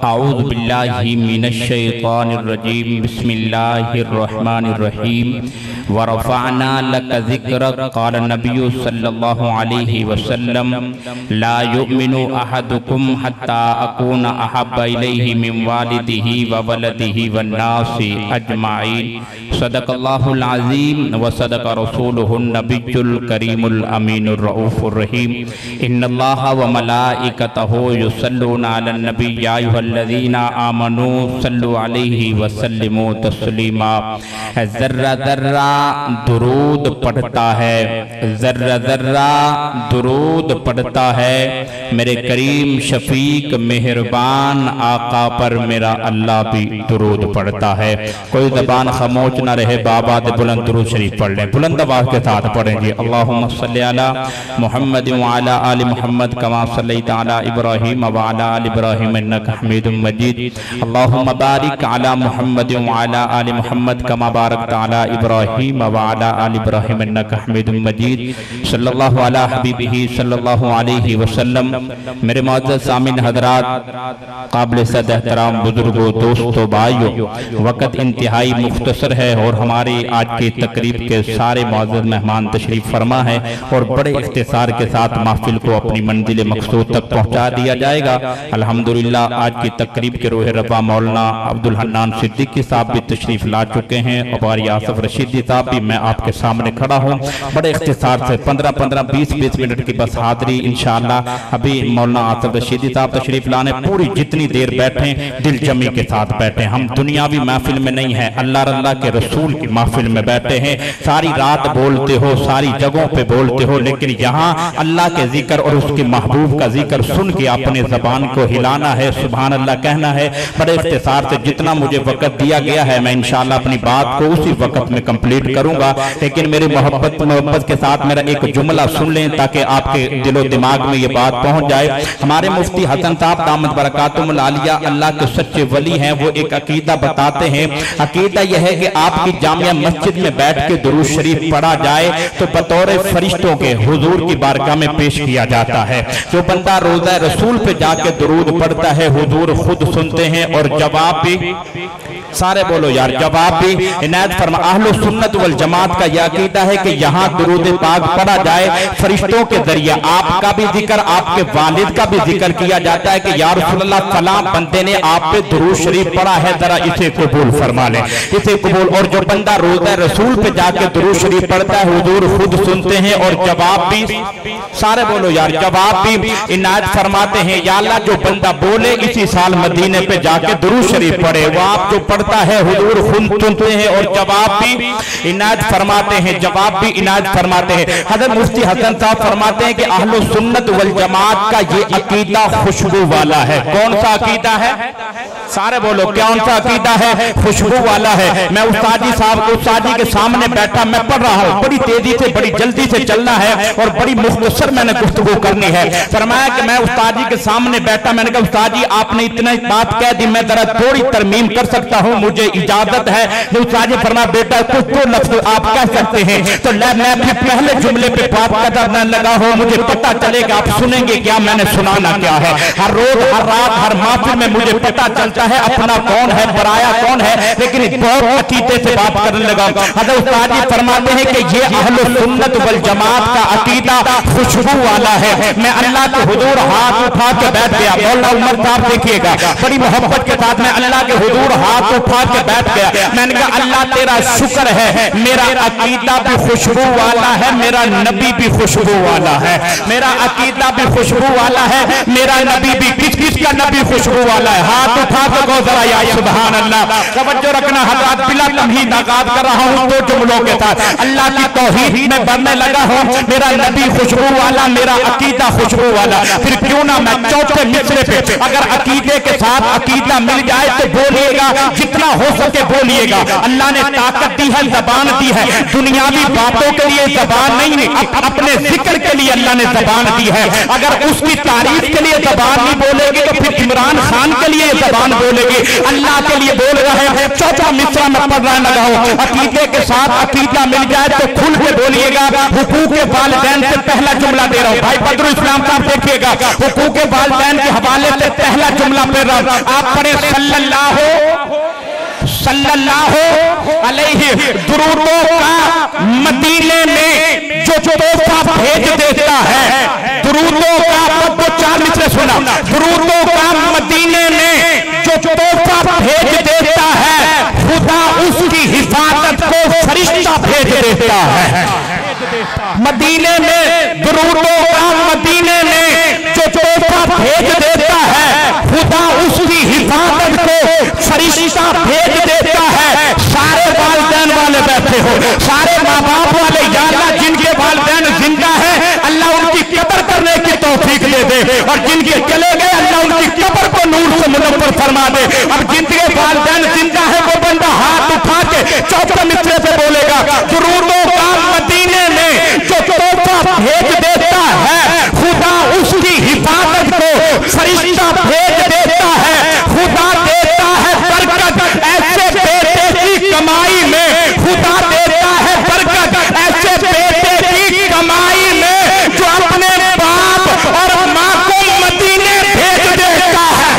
اعوذ باللہ من الشیطان الرجیم بسم اللہ الرحمن الرحیم ورفعنا لک ذکرک قال النبی صلی اللہ علیہ وسلم لا یؤمن احدکم حتی اکون احب الیہ من والدہ وولدہ والناس اجمعین صدق اللہ العظیم وصدق رسولہ النبی الکریم الامین الرؤوف الرحیم ان اللہ وملائکتہ یصلون علی النبی یا ایھا الذین آمنوا صلو علیہ وسلموا تسلیما۔ ذرہ ذرہ درود پڑھتا ہے، ذرہ ذرہ درود پڑھتا ہے میرے کریم شفیق مہربان آقا پر میرا اللہ بھی درود پڑھتا ہے۔ کوئی زبان خاموش نہ رہے، بابا دے بلند درود شریف پڑھ لیں، بلند آواز کے ساتھ پڑھیں گے۔ اللہم صلی علی محمد وعلی آل محمد کما صلیت علی ابراہیم وعلی آل ابراہیم انک حمید مجید۔ اللہم بارک علی محمد وعلی آل محمد کما بارکت علی ابراہیم وعلی آل ابراہیم انک حمید مجید۔ صلی اللہ علی حبیبہ صلی اللہ علیہ وسلم۔ میرے معزز سامعین حضرات، قابل صد احترام بزرگوں، دوستوں، بھائیوں، وقت انتہائی مختصر ہے اور ہماری آج کی تقریب کے سارے معزز مہمان تشریف فرما ہے اور بڑے اختصار کے ساتھ محفل کو اپنی منزل مقصود تک پہنچا دیا جائے گا۔ الحمدللہ آج کی تقریب کے روح ربا مولانا عبدالحنان صدیقی صاحب بھی تشریف لا چکے ہیں، قاری آصف رشیدی صاحب بھی، میں آپ کے سامنے کھڑا ہوں۔ بڑے اختصار سے 15-20 منٹ کی بس حاضری انشاءاللہ۔ ابھی مولانا آصف رشیدی صاحب تشریف لانے، پوری جتنی دیر بیٹھیں دل جمی کے ساتھ بیٹھیں۔ ہم دنیاوی محفل میں نہیں ہیں، اللہ کے رسول کی محفل میں بیٹھے ہیں۔ ساری رات بولتے ہو، ساری جگہوں پہ بولتے ہو، لیکن یہاں اللہ کے ذکر اور اس کے محبوب کا ذکر سن کے اپنے زبان کو ہلانا ہے، سبحان اللہ کہنا ہے۔ بڑے اختصار سے جتنا مجھے وقت دیا گیا ہے میں انشاءاللہ اپنی بات کو اسی وقت میں کمپلیٹ کروں گا، لیکن میری محبت کے ساتھ میرا ایک جملہ سن لیں تاکہ آپ کے دل و دماغ میں یہ بات پہنچ جائے۔ ہمارے مفتی حسن صاحب دامت برکاتہم العالیہ اللہ کے سچے ولی ہیں، وہ ایک عقیدہ بتاتے ہیں۔ عقیدہ یہ ہے کہ آپ کی جامعہ مسجد میں بیٹھ کے درود شریف پڑھا جائے تو بطور فرشتوں کے حضور کی بارگاہ میں پیش کیا جاتا ہے۔ جو بندہ روضہ رسول پہ جا کے درود پڑھتا ہے حضور خود سنتے ہیں اور جواب بھی، سارے بولو یار، جواب بھی عنایت فرما۔ اہل سنت والجماعت کا یہ عقیدہ ہے کہ یہاں درود پاک پڑھا جائے فرشتوں کے ذریعہ آپ کا بھی ذکر، آپ کے والد کا بھی ذکر کیا جاتا ہے کہ یا رسول اللہ فلاں بندے نے آپ پہ درود شریف پڑھا ہے، ذرا اسے قبول فرما لیں، اسے قبول۔ اور جو بندہ روضہ رسول پہ جا کے درود شریف پڑھتا ہے حضور خود سنتے ہیں اور جواب بھی، سارے بولو یار، جواب بھی عنایت فرماتے ہیں۔ یا اللہ جو بندہ بولے اسی سال مدینے پہ جا کے درود شریف پڑھے، وہ آپ جو پڑھتا ہے حضور خود سنتے ہیں اور جواب بھی عنایت فرماتے ہیں، جواب بھی عنایت فرماتے ہیں۔ حضرت مفتی حسن صاحب فرماتے ہیں کہ اہل سنت والجماعت کا یہ عقیدہ خوشبو والا ہے۔ کون سا عقیدہ ہے؟ سارے بولو کون سا عقیدہ ہے؟ خوشبو والا ہے۔ میں استاد جی صاحب کو استاد جی کے سامنے بیٹھا، میں پڑھ رہا ہوں، بڑی تیزی سے بڑی جلدی سے چلنا ہے اور بڑی مختصر میں نے گفتگو کرنی ہے۔ فرمایا کہ میں استاد جی کے سامنے بیٹھا، میں نے کہا استاد جی آپ نے اتنا بات کہہ دی، میں ذرا تھوڑی ترمیم کر سکتا ہوں، مجھے اجازت ہے؟ استاد جی فرمایا بیٹا کچھ تو لفظ آپ کہہ سکتے ہیں۔ تو میں بھی پہلے جملے پہ بات کرنے لگا ہوں، مجھے پتہ چلے گا آپ سنیں گے کیا، میں نے سنانا کیا ہے۔ ہر روز ہر رات ہر محفل میں مجھے پتہ چلتا ہے اپنا کون ہے، پرایا کون ہے، لیکن بہت عقیدے سے بات کرنے لگا۔ حضرت استاد جی فرماتے ہیں کہ یہ اہل سنت والجماعت کا عقیدہ خوشبو والا ہے۔ میں اللہ کے حضور ہاتھ اٹھا کے بیٹھ گیا، مولانا عمر صاحب دیکھیے گا بڑی محبت کے ساتھ میں اللہ کے حضور ہاتھ اٹھا کے بیٹھ گیا۔ میں نے کہا اللہ تیرا شکر ہے، میرا عقیدہ بھی خوشبو والا ہے، میرا نبی بھی خوشبو والا ہے، میرا عقیدہ بھی خوشبو والا ہے، میرا نبی بھی، کس کا نبی خوشبو والا ہے؟ ہاتھ اٹھا کے گو ذرا یا سبحان اللہ۔ توجہ رکھنا حضرات، بلا تمہید آغاز کر رہا ہوں دو جملوں کے ساتھ، اللہ کی توحید میں بڑھنے لگا ہوں، میرا نبی خوشبو والا، میرا عقیدہ خوشبو والا۔ پھر کیوں نہ میں چوتھے مصرے پہ اگر عقیدے کے ساتھ عقیدہ مل جائے تو بولیے گا، جتنا ہو سکے بولیے گا۔ اللہ نے طاقت دی ہے زبان دی ہے، دنیاوی باتوں کے لیے زبان نہیں، اپنے ذکر کے لیے اللہ نے زبان دی ہے. اگر اس کی تعریف کے لیے زبان نہیں بولے گی تو پھر عمران خان کے لیے زبان بولے گی. اللہ کے لیے بول رہے ہیں. چوتھا مصرع میں پڑھ رہا لگاؤ. عقیدے کے ساتھ عقیدہ مل جائے تو کھل کے بولیے گا. حقوق والدین سے پہلا جملہ دے رہا ہوں بھائی بدر اسلام صاحب دیکھیے گا. حقوق والدین کے حوالے سے پہلا جملہ پڑھ رہا ہوں. آپ پڑھیں صلی اللہ علیہ. درودوں کا مدینے میں جو تحفہ بھیج دیتا ہے، درودوں کا وہ چار مصرع سنا. درودوں کا مدینے میں جو تحفہ بھیج دیتا ہے، خدا اس کی حفاظت کو فرشتہ بھیج دیتا ہے. مدینے میں درودوں کا مدینے میں جو تحفہ بھیج دیتا ہے، خدا اس کی حفاظت کو فرشتہ بھیج دیتا ہے. سارے والدین والے بیٹھے ہو، سارے ماں باپ والے، یا اللہ جن کے والدین زندہ ہیں اللہ ان کی قبر کرنے کی توفیق دے دے، اور جن کے چلے گئے اللہ ان کی قبر کو نور سے منور فرما دے. اب جن کے والدین زندہ ہیں وہ بندہ ہاتھ اٹھا کے چوتھے مصرع سے بولے گا. درودوں کا مدینے میں جو تحفہ بھیج دیتا ہے، خدا اس کی حفاظت کو فرشتہ بھیج دیتا ہے. خدا دیتا ہے برکت ایسے بیٹے کی کمائی میں، خدا دیتا ہے برکت ایسے بیٹے کی کمائی میں جو اپنے باپ اور ماں کو مدینے بھیج دیتا ہے،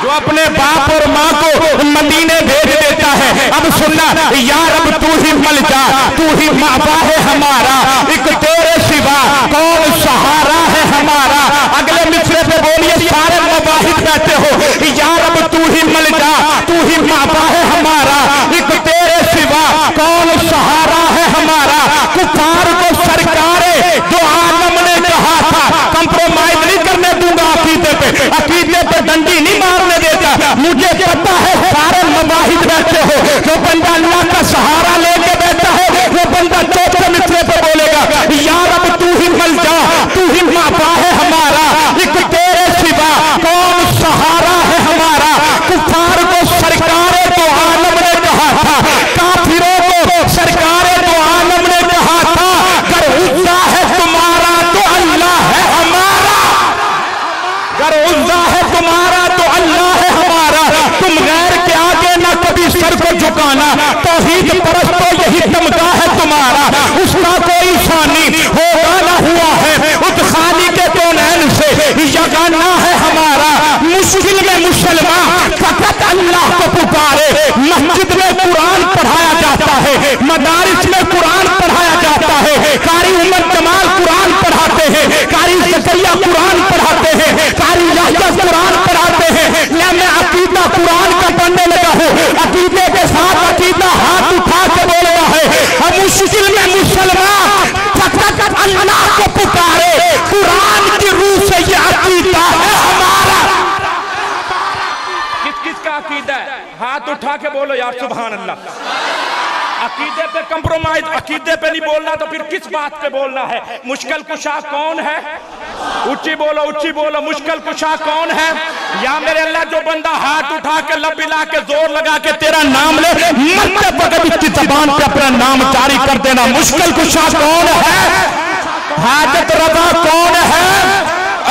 جو اپنے باپ اور ماں کو مدینے بھیج دیتا ہے. اب سننا، یا رب تو ہی ملجا، تو ہی مأوا ہے ہمارا، ایک تیرے سوا کون سہارا ہے ہمارا. اگلے مصرع پہ بولیے سارے مواحد بیٹھے ہو. یا رب تو ہی ملجا، تو ہی مأوا ہے ہمارا، ایک تیرے سوا کون سہارا ہے ہمارا. کفار کو سرکارے جو عالم نے کہا تھا کمپرومائز نہیں کرنے دوں گا عقیدے پہ ڈنڈی نہیں مارنے دیتا. مجھے پتا ہے سارے مواحد بیٹھے ہو، جو بندہ اللہ کا سہارا لے کے بیٹھا ہے وہ بندہ چوتھے مصرع پہ بولے گا. یا رب تو ہی ملجا، تو ہی مأوا ہے ہمارا، ایک تیرے سوا کون سہارا ہے ہمارا. کفار کو سرکارے تو عالم نے کہا تھا، کافروں کو سرکارے تو عالم نے کہا تھا، گر عزا ہے تمہارا تو اللہ ہے ہمارا، گر عزا ہے تمہارا تو اللہ ہے ہمارا. تم غیر کے آگے نہ کبھی سر کو جھکانا، توحید پرست تو یہی تمغہ ہے تمہارا. اس کا کوئی ثانی ہوگا نہ ہوا ہے، اس خالی کے کونین سے یگانہ ہے ہمارا. مشکل میں مسلمان فقط اللہ کو پکارے. مسجد میں قرآن پڑھایا جاتا ہے، مدارس میں قرآن پڑھایا جاتا ہے. قاری عمر جمال قرآن پڑھاتے ہیں، قاری زکریا قرآن پڑھاتے ہیں، قاری یحییٰ قرآن پڑھاتے ہیں. میں عقیدہ قرآن کا پڑھنے لگا ہوں، عقیدے کے ساتھ عقیدہ ہاتھ اٹھا کے بول رہا ہے. ہم مشکل میں مسلمان فقط اللہ کو پکارے. قرآن کی روح سے یہ عقیدہ ہے ہمارا. کس کا عقیدہ ہے؟ ہاتھ اٹھا کے بولو یار سبحان اللہ. عقیدے پہ کمپرومائز، عقیدے پہ نہیں بولنا تو پھر کس بات پہ بولنا ہے؟ مشکل کشا کون ہے؟ اچھی بولو اچھی بولو. مشکل کشا کون ہے؟ یا میرے اللہ جو بندہ ہاتھ اٹھا کے لب ہلا کے زور لگا کے تیرا نام لے، مرتے وقت اس کی زبان پہ اپنا نام جاری کر دینا. مشکل کشا کون ہے؟ حاجت رضا کون ہے؟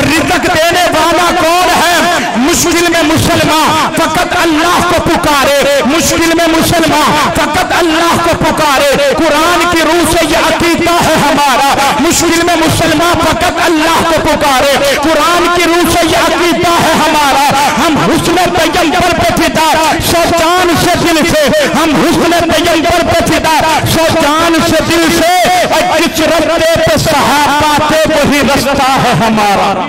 رزق دینے والا کون ہے؟ مشکل میں مسلمان فقط اللہ کو پکارے. مشکل میں مسلمان فقط اللہ کو پکارے. قرآن کی روح سے یہ عقیدہ ہے ہمارا. مشکل میں مسلمان فقط اللہ کو پکارے. قرآن کی روح سے یہ عقیدہ ہے ہمارا. ہم حسن پیغمبر پہ فدا سو جان سے دل سے، ہم حسن پیغمبر پہ فدا سو جان سے دل سے. جس رستے پہ صحابہ تھے وہی رستہ ہے ہمارا.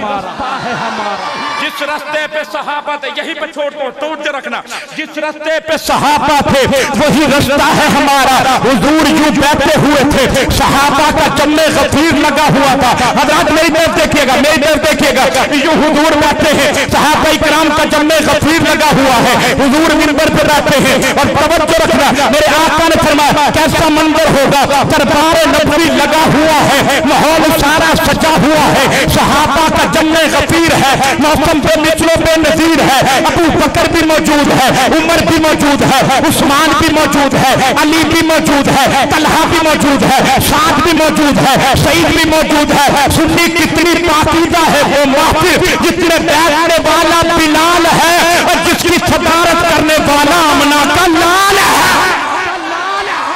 جس رستے پہ صحابہ تھے، یہی پہ چھوڑ دو توجہ رکھنا، جس رستے پہ صحابہ تھے وہی رستہ ہے ہمارا. حضور یوں بیٹھے ہوئے تھے، صحابہ کا جم غفیر لگا ہوا تھا. حضرات میری طرف دیکھیے گا، میری طرف دیکھیے گا. یوں حضور بیٹھے ہیں، صحابہ کرام کا جم غفیر لگا ہوا ہے. حضور منبر پہ بیٹھے ہیں اور توجہ رکھنا، میرے آقا نے فرمایا کیسے ایسا منظر ہوگا، دربار نبوی لگا ہوا ہے، ماحول سارا سجا ہوا ہے، صحابہ کا جمع غفیر ہے، موسم بے مثل و بے نظیر ہے، ابو بکر بھی موجود ہے، عمر بھی موجود ہے، عثمان بھی موجود ہے، علی بھی موجود ہے، طلحہ بھی موجود ہے، سعد بھی موجود ہے، سعید بھی موجود ہے۔ سنی کتنی پاکیزہ ہے وہ محفل جس میں بیٹھنے والا بلال ہے اور جس کی صدارت کرنے والا آمنہ کا لال ہے۔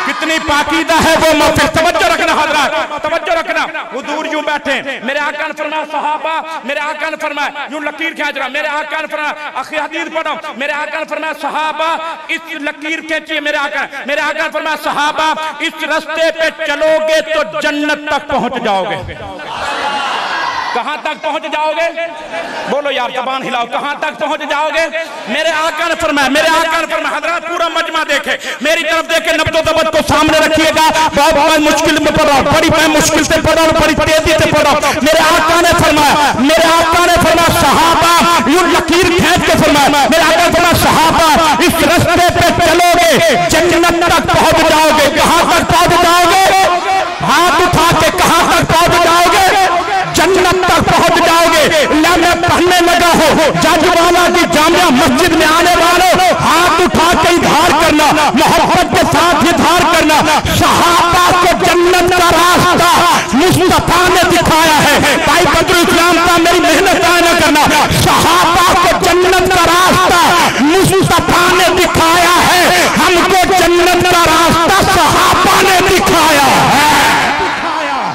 کتنی پاکیزہ ہے وہ محفل۔ توجہ رکھنا حضرات، توجہ رکھنا۔ حضور یوں بیٹھے، میرے آقا نے فرمایا صحابہ، میرے آقا نے فرمایا یوں لکیر کھینچ رہا، میرے آقا نے فرمایا اخی حدیث پڑھو، میرے آقا نے فرمایا صحابہ اس لکیر کھینچیے، میرے آقا نے فرمایا صحابہ اس رستے پہ چلو گے تو جنت تک پہنچ جاؤ گے۔ کہاں تک پہنچ جاؤ گے؟ بولو یار زبان ہلاؤ، کہاں تک پہنچ جاؤ گے؟ میرے آقا نے فرمایا حضرات پورا مجمع دیکھے، میری طرف دیکھے، نبض و ضبط کو سامنے رکھیے گا۔ بہت مشکل میں پڑھ رہا ہوں، بڑی میں مشکل سے پڑھ رہا ہوں، بڑی تیزی سے پڑھ رہا ہوں۔ میرے آقا نے فرمایا صحابہ یوں لکیر کھینچ کے فرمایا، میرے آقا نے فرمایا صحابہ اس رستے پہ چلو گے جنت تک پہنچ جاؤ گے۔ کہاں تک پہنچ جاؤ گے؟ ہاتھ اٹھا کے کہاں تک پہنچ جاؤ گے؟ جنت تک پہنچ جاؤ گے۔ اللہ میں پڑھنے لگا ہو، جج والا کی جامعہ مسجد میں آنے والوں ہاتھ اٹھا کے اظہار کرنا، محبت کے ساتھ اظہار کرنا، صحابہ کو جنت کا راستہ مصطفیٰ نے دکھایا ہے۔ بھائی بدر اسلام کا میری محنت نہ کرنا، صحابہ کو جنت کا راستہ مصطفیٰ نے دکھایا ہے، ہم کو جنت کا راستہ صحابہ نے دکھایا ہے۔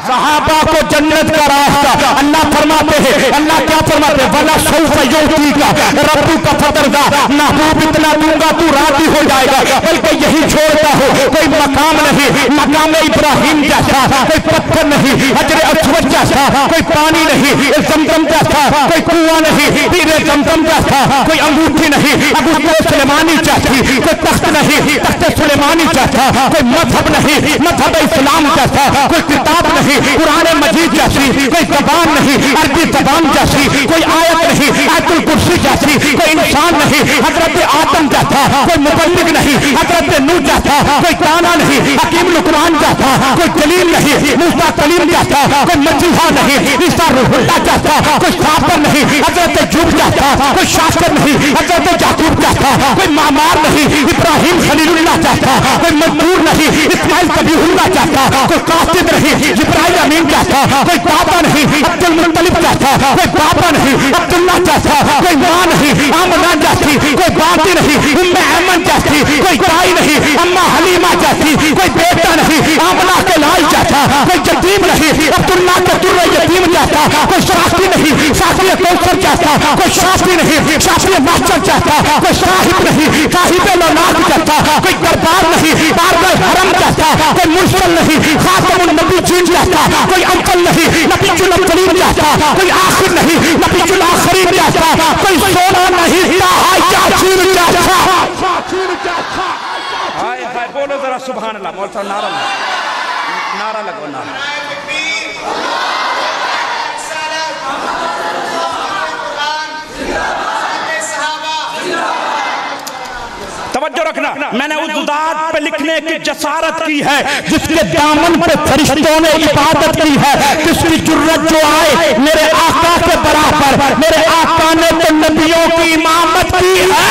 صحابہ کو جنت کا راستہ اللہ فرماتے ہیں، اللہ کیا فرماتے ہیں؟ وَلَا سَوْفَ يُعْطِيكَ رَبُّكَ فَتَرْضَىٰ، محبوب اتنا دوں گا تو راضی ہو جائے گا، بلکہ یہی چھوڑتا ہو کوئی مقام نہیں، مقام ابراہیم جیسا کوئی پتھر نہیں، حجر اسود جیسا کوئی پانی نہیں، زمزم جیسا کوئی کنواں نہیں، پیر زمزم جیسا کوئی انگوٹھی نہیں، انگوٹھی سلیمانی جیسی کوئی تخت نہیں، تخت سلیمانی جیسا کوئی مذہب نہیں، مذہب اسلام جیسا کوئی کتاب نہیں، قرآن مجید جیسی کوئی زبان نہیں، عربی زبان جیسی کوئی آیت نہیں، آیت الکرسی جیسی کوئی انسان نہیں، حضرت آدم جیسا کوئی مبلغ نہیں، حضرت نوح جیسا کوئی دانا نہیں، حکیم لقمان جیسا کوئی جلیل نہیں، موسیٰ کلیم جیسا کوئی مسیحا نہیں، عیسیٰ روح اللہ جیسا کوئی صابر نہیں، حضرت ایوب جیسا کوئی شاکر نہیں، حضرت یعقوب جیسا کوئی معمار نہیں، ابراہیم خلیل اللہ جیسا کوئی مزدور نہیں، اسماعیل ذبیح اللہ جیسا کوئی قاصد نہیں، جبرائیل امین جیسا کوئی بابا نہیں، عبد المطلب جیسا کوئی بابا نہیں، عبداللہ جیسا کوئی ماں نہیں، آمنہ جیسی کوئی باتی نہیں، ام ایمن جیسی کوئی دائی نہیں، اماں حلیمہ جیسی کوئی بیٹا نہیں، آمنہ کے لال جیسا کوئی یتیم نہیں، عبداللہ کے در یتیم جیسا کوئی شافی نہیں، شافی کوثر جیسا کوئی شافی نہیں، شافی ماسٹر جیسا کوئی صاحب نہیں، صاحب لونات جیسا کوئی دربار نہیں، بارگاہ حرم جیسا کوئی مرسل نہیں، خاتم النبی جین جیسا کوئی اول نہیں، نبی الاولین جیسا کوئی آخر نہیں، نبی الاخرین جیسا کوئی سونا نہیں، یاسین جیسا۔ ہائے ہائے بولو ذرا سبحان اللہ، مول صاحب نعرہ لگو نعرہ۔ توجہ رکھنا، میں نے اس ذات پہ لکھنے کی جسارت کی ہے جس کے دامن پہ فرشتوں نے عبادت کی ہے، جس کی جرت جو آئے میرے آقا کے برابر، میرے آقا نے تو نبیوں کی امامت کی ہے،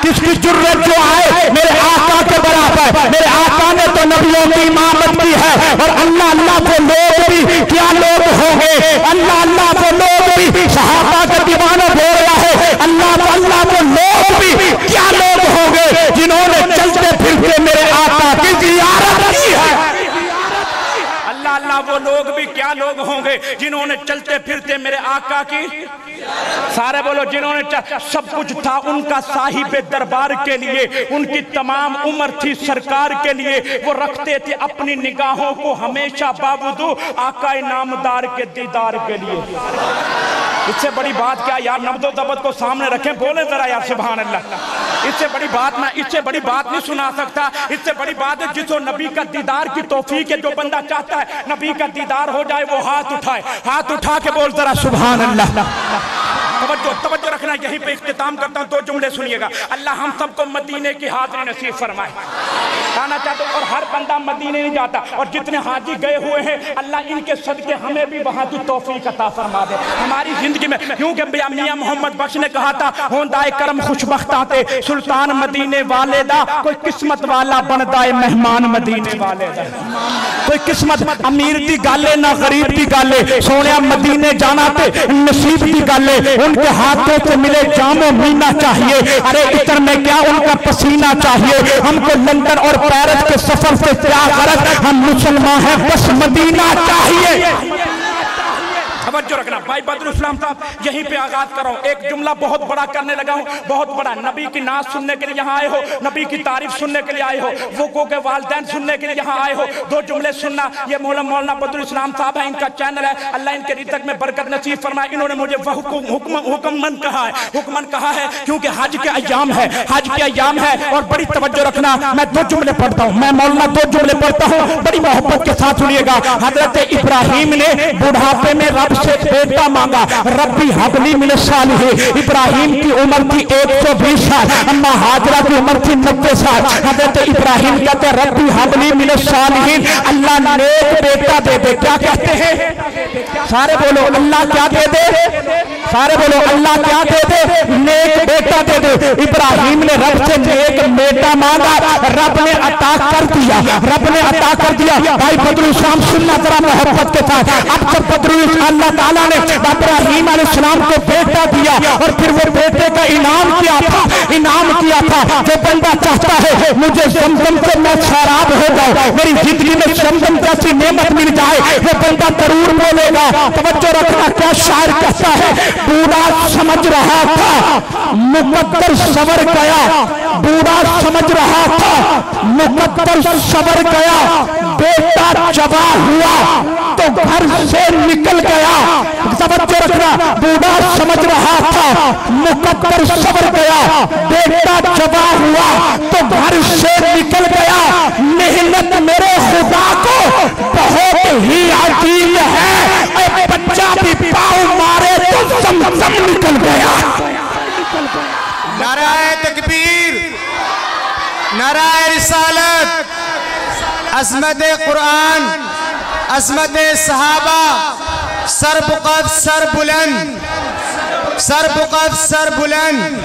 کس کی جرت جو آئے میرے آقا کے برابر، میرے آقا نے تو نبیوں کی امامت کی ہے۔ اور اللہ اللہ وہ لوگ بھی کیا لوگ ہوں گے، اللہ اللہ وہ لوگ بھی صحابہ کے دیوانہ ہو رہا ہے، اللہ اللہ وہ لوگ بھی کیا لوگ ہوں گے جنہوں نے چلتے پھرتے میرے آقا کی زیارت کی ہے۔ اللہ اللہ وہ لوگ بھی کیا لوگ ہوں گے جنہوں نے چلتے پھرتے میرے آقا کی، سارے بولو جنہوں نے سب کچھ تھا ان کا صاحب دربار کے لیے، ان کی تمام عمر تھی سرکار کے لیے، وہ رکھتے تھے اپنی نگاہوں کو ہمیشہ باوجود آقا نامدار کے دیدار کے لیے۔ اس سے بڑی بات کیا یار، نبض و ضبط کو سامنے رکھیں، بولیں ذرا یار سبحان اللہ۔ اس سے بڑی بات میں اس سے بڑی بات نہیں سنا سکتا، اس سے بڑی بات ہے جسو نبی کا دیدار کی توفیق ہے، جو بندہ چاہتا ہے نبی کا دیدار ہو جائے وہ ہاتھ اٹھائے، ہاتھ اٹھا کے بول ذرا سبحان اللہ۔ توجہ رکھنا، یہیں پہ اختتام کرتا ہوں، دو جملے سنیے گا۔ اللہ ہم سب کو مدینے کی حاضری نصیب فرمائے، آنا چاہتے اور ہر بندہ مدینے نہیں جاتا، اور جتنے حاجی گئے ہوئے ہیں اللہ ان کے صدقے ہمیں بھی وہاں کی توفیق عطا فرما دے ہماری زندگی میں، کیونکہ میاں محمد بخش نے کہا تھا ہوندائے کرم خوشبخت آتے سلطان مدینے والے دا، کوئی قسمت والا بندائے مہمان مدینے والے دا، کوئی قسمت امیر دی گالے نہ غریب دی گالے، سونیا مدینے جانا تے نصیب دی گالے، ان کے ہاتھوں سے ملے جام و مینا چاہیے، ارے اتر میں کیا ان کا پسینہ چاہیے، ہم کو لندن اور پیرس کے سفر سے کیا غرض، ہم مسلمان ہیں بس مدینہ چاہیے۔ توجہ رکھنا بھائی بدر اسلام صاحب، یہیں پہ آغاز کر رہا ہوں، ایک جملہ بہت بڑا کرنے لگا ہوں، بہت بڑا، نبی کی ناز سننے کے لیے یہاں آئے ہو، نبی کی تعریف سننے کے لیے آئے ہو، وقوع کے والدین سننے کے لیے یہاں آئے ہو، دو جملے سننا، یہ مولانا بدر اسلام صاحب ہے، ان کا چینل ہے، اللہ ان کے رزق میں برکت نصیب فرمائے، انہوں نے مجھے حکمن کہا ہے کیونکہ حج کے ایام ہے، اور بڑی توجہ رکھنا، میں دو جملے پڑھتا ہوں، میں مولانا دو جملے پڑھتا ہوں، بڑی محبت کے ساتھ سنیے گا۔ حضرت ابراہیم نے بڑھاپے میں رب سے بیٹا مانگا، ربی حبلی من الصالحین، ابراہیم کی عمر تھی 120 سال، اما ہاجرہ کی عمر تھی 90 سال، حضرت ابراہیم کہتے ہیں ربی حبلی من الصالحین، اللہ نیک بیٹا دے دے، کیا کہتے ہیں؟ سارے بولو اللہ کیا دے دے؟ سارے بولو اللہ کیا دے دے؟ نیک بیٹا دے دے۔ ابراہیم نے رب سے نیک بیٹا مانگا، رب نے عطا کر دیا، رب نے عطا کر دیا۔ بھائی بدر اسلام سننا ذرا محبت کے ساتھ، اب جب بدر اللہ تعالیٰ نے ابراہیم علیہ السلام کو بیٹا دیا، اور پھر وہ بیٹے کا انعام کیا تھا، جو بندہ چاہتا ہے مجھے زمزم سے میں سیراب ہو جاؤں، میری زندگی میں زمزم جیسی نعمت مل جائے، وہ بندہ ضرور بولے گا۔ توجہ رکھنا، کیا شاعر کہتا ہے، بوڑھا سمجھ رہا تھا مقدر سور گیا، بوڑھا سمجھ رہا تھا مقدر سور گیا، بیٹا جوان ہوا تو گھر سے نکل گیا۔ توجہ رکھنا، بوڑھا سمجھ رہا تھا مقدر سور گیا، بیٹا جوان ہوا تو گھر سے نکل گیا، محنت میرے خدا کو بہت ہی عجیب ہے، اے بچہ بھی پاؤں مارے تو زمزم نکل گیا۔ نعرہ تکبیر، نعرہ رسالت، عظمت قرآن، عظمت صحابہ، سر بقف سر بلند، سر بقف سر بلند،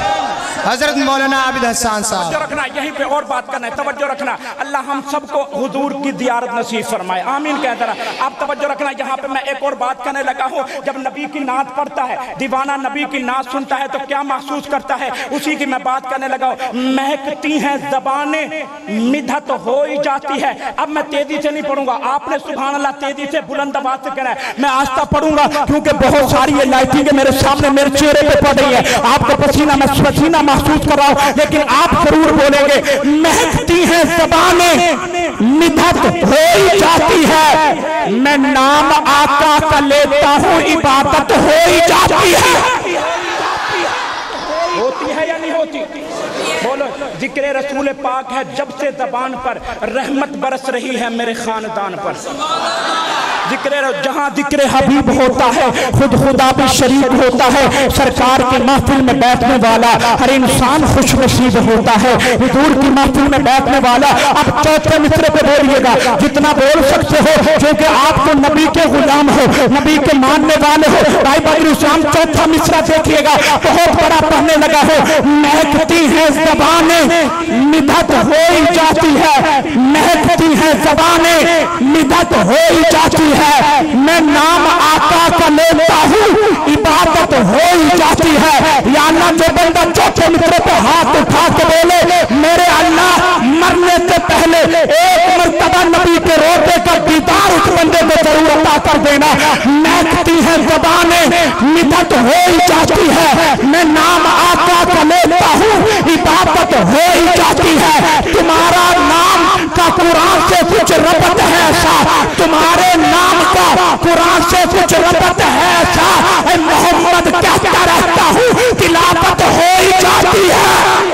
حضرت مولانا عابد حسان صاحب۔ توجہ رکھنا، یہیں پہ اور بات کرنا ہے، توجہ رکھنا، اللہ ہم سب کو حضور کی زیارت نصیب فرمائے، آمین کہہ ذرا۔ اب توجہ رکھنا، یہاں پہ میں ایک اور بات کرنے لگا ہوں، جب نبی کی نعت پڑھتا ہے، دیوانہ نبی کی نعت سنتا ہے تو کیا محسوس کرتا ہے، اسی کی میں بات کرنے لگا ہوں۔ مہکتی ہیں زبانیں، مدحت ہو ہی جاتی ہے۔ اب میں تیزی سے نہیں پڑھوں گا، آپ نے سبحان اللہ تیزی سے بلند آواز سے کہنا ہے، میں آہستہ پڑھوں گا کیونکہ بہت ساری یہ لائٹنگیں میرے سامنے میرے چہرے پہ پڑ رہی ہے، آپ کا پسینہ میں محسوس کر رہا ہوں، لیکن آپ ضرور بولیں گے، مہکتی ہیں زبانیں، مدحت ہو ہی جاتی ہے، میں نام آقا کا لیتا ہوں، عبادت ہو ہی جاتی ہے۔ ہوتی ہے یا نہیں ہوتی؟ بولو، ذکر رسول پاک ہے جب سے زبان پر، رحمت برس رہی ہے میرے خاندان پر۔ جہاں ذکر حبیب ہوتا ہے خود خدا بھی شریک ہوتا ہے، سرکار کی محفل میں بیٹھنے والا ہر انسان خوش نصیب ہوتا ہے، حضور کی محفل میں بیٹھنے والا۔ اب چوتھے مصرے پہ بولیے گا جتنا بول سکتے ہو، کیونکہ آپ تو نبی کے غلام ہو، نبی کے ماننے والے ہو۔ بھائی بدر اسلام چوتھا مصرع دیکھیے گا، بہت بڑا پڑھنے لگا ہو، مہکتی ہیں زبانیں، مدحت ہو ہی جاتی ہے، مہکتی ہیں زبانیں، مدحت ہو ہی جاتی ہے، میں نام آقا کا لیتا ہوں، عبادت ہو ہی جاتی ہے۔ یا اللہ جو بندہ چوتھے مصرے پہ ہاتھ اٹھا کے بولے، میرے اللہ مرنے سے پہلے ایک مرتبہ نبی کے روضے کا دیدار اس بندے کو ضرور عطا کر دینا۔ مہکتی ہیں زبانیں، مدحت ہو ہی جاتی ہے، میں نام آقا کا لیتا ہوں، عبادت ہو ہی جاتی ہے۔ تمہارا نام کا قرآن سے کچھ ربط ہے ایسا، تمہارے نام کا قرآن سے کچھ ربط ہے ایسا، اے محمد کہتا رہتا ہوں تلاوت ہو ہی جاتی ہے۔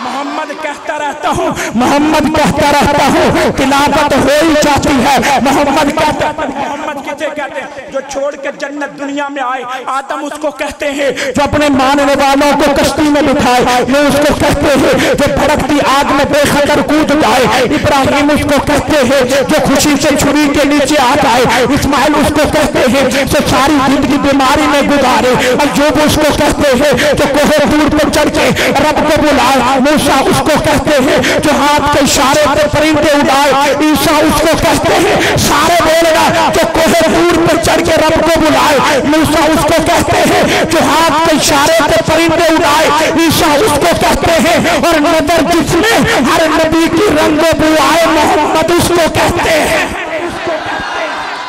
محمد کہتا رہتا ہوں، محمد کہتا رہتا ہوں تلاوت ہو ہی جاتی ہے۔ محمد کہتا، محمد کی وجہ کہتے ہیں جو چھوڑ کے جنت دنیا میں آئے آدم اس کو کہتے ہیں جو اپنے ماننے والوں کو کشتی میں بٹھائے وہ اس کو کہتے ہیں جو بھڑکتی آگ میں بے خطر کود جائے ابراہیم اس کو کہتے ہیں جو خوشی سے چھری کے نیچے آ جائے اسماعیل اس کو کہتے ہیں جو ساری زندگی بیماری میں گزارے ایوب اس کو کہتے ہیں جو کوہ طور پر چڑھ کے رب کو بلائے موسیٰ اس کو کہتے ہیں جو ہاتھ کے اشارے پہ پرندے اڑائے عیسیٰ اس کو کہتے ہیں سارے بولے گا جو کوہ طور پر چڑھ کے رب کو بلائے موسیٰ اس کو کہتے ہیں جو ہاتھ کے اشارے پہ پرندے اڑائے عیسیٰ اس کو کہتے ہیں اور نظر جس میں ہر نبی کی رنگ و بو آئے محمد اس کو کہتے ہیں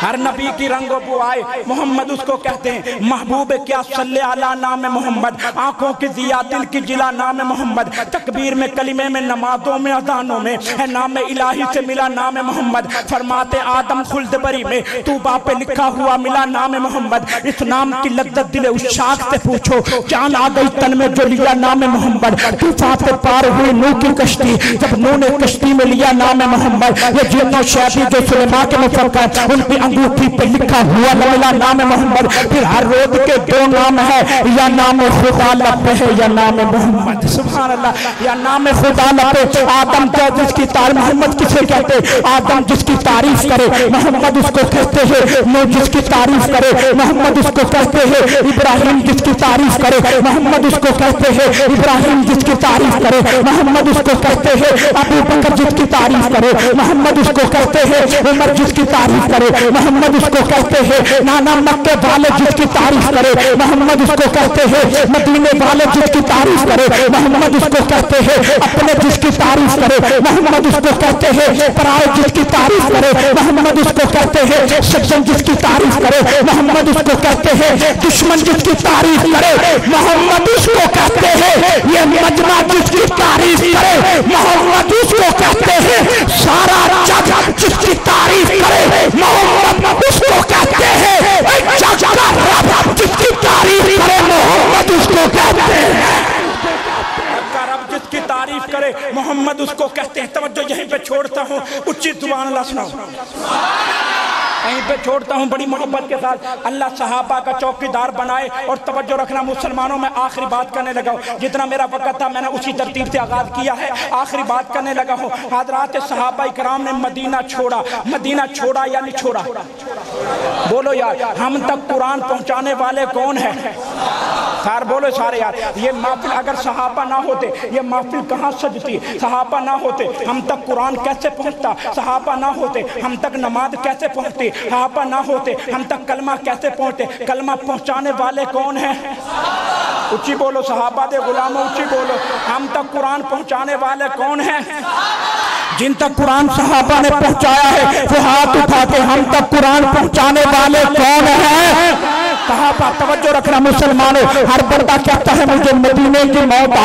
ہر نبی کی رنگ و بو آئے محمد اس کو کہتے ہیں محبوب کیا صلی علی نام محمد آنکھوں کی ضیاء دل کی جلا نام محمد تکبیر میں کلمے میں نمازوں میں اذانوں میں ہے نام الہی سے ملا نام محمد فرماتے آدم خلد بری میں طوبہ پہ لکھا ہوا ملا نام محمد اس نام کی لذت دل اشاق سے پوچھو جان آ گئی تن میں جو لیا نام محمد طوفان پہ پار ہوئی نوح کی کشتی جب نوح نے کشتی میں لیا نام محمد یہ جن و شیطان جو سلیمان کے مفرق ان پہ انگوٹھی پہ لکھا ہوا ملا نام محمد پھر ہر روز کے دو نام ہے یا نام خدا لپے ہے یا نام محمد سبحان اللہ یا نام خدا لپے آدم کیا جس کی تعریف محمد کسے کہتے آدم جس کی تعریف کرے محمد اس کو کہتے ہیں نوح جس کی تعریف کرے محمد اس کو کہتے ہیں ابراہیم جس کی تعریف کرے محمد اس کو کہتے ہیں ابراہیم جس کی تعریف کرے محمد اس کو کہتے ہیں ابو بکر جس کی تعریف کرے محمد اس کو کہتے ہیں عمر جس کی تعریف کرے محمد اس کو کہتے ہیں نانا مکے والے جس کی تعریف کرے محمد اس کو کہتے ہیں مدینے والے جس کی تعریف کرے محمد اس کو کہتے ہیں اپنے جس کی تعریف کرے محمد اس کو کہتے ہیں پرائے جس کی تعریف کرے محمد اس کو کہتے ہیں سجن جس کی تعریف کرے محمد اس کو کہتے ہیں دشمن جس کی تعریف کرے محمد اس کو کہتے ہیں یہ مجمع جس کی تعریف کرے محمد اس کو کہتے ہیں سارا جگ جس کی تعریف کرے محمد اس کو کہتے ہیں جگ کا رب جس کی تعریف کرے محمد اس کو کہتے ہیں رب جس کی تعریف کرے محمد اس کو کہتے ہیں توجہ یہیں پہ چھوڑتا ہوں اچھی زبان اللہ سناؤ یہیں پہ چھوڑتا ہوں بڑی محبت کے ساتھ اللہ صحابہ کا چوکیدار بنائے اور توجہ رکھنا مسلمانوں میں آخری بات کرنے لگا ہوں جتنا میرا وقت تھا میں نے اسی ترتیب سے آغاز کیا ہے آخری بات کرنے لگا ہوں حضرات صحابہ اکرام نے مدینہ چھوڑا یا نہیں چھوڑا بولو یار ہم تک قرآن پہنچانے والے کون ہیں سار بولو سارے یار یہ محفل اگر صحابہ نہ ہوتے یہ محفل کہاں سجتی صحابہ نہ ہوتے ہم تک قرآن کیسے پہنچتا صحابہ نہ ہوتے ہم تک نماز کیسے پہنچتی صحابہ نہ ہوتے ہم تک کلمہ کیسے پہنچتے کلمہ پہنچانے والے کون ہیں اچھی بولو صحابہ دے غلاموں اچھی بولو ہم تک قرآن پہنچانے والے کون ہیں جن تک قرآن صحابہ نے پہنچایا ہے وہ ہاتھ اٹھا کے ہم تک قرآن پہنچانے والے کون ہیں صحابہ توجہ رکھنا مسلمانوں ہر بندہ کہتا ہے مجھے مدینے کی موت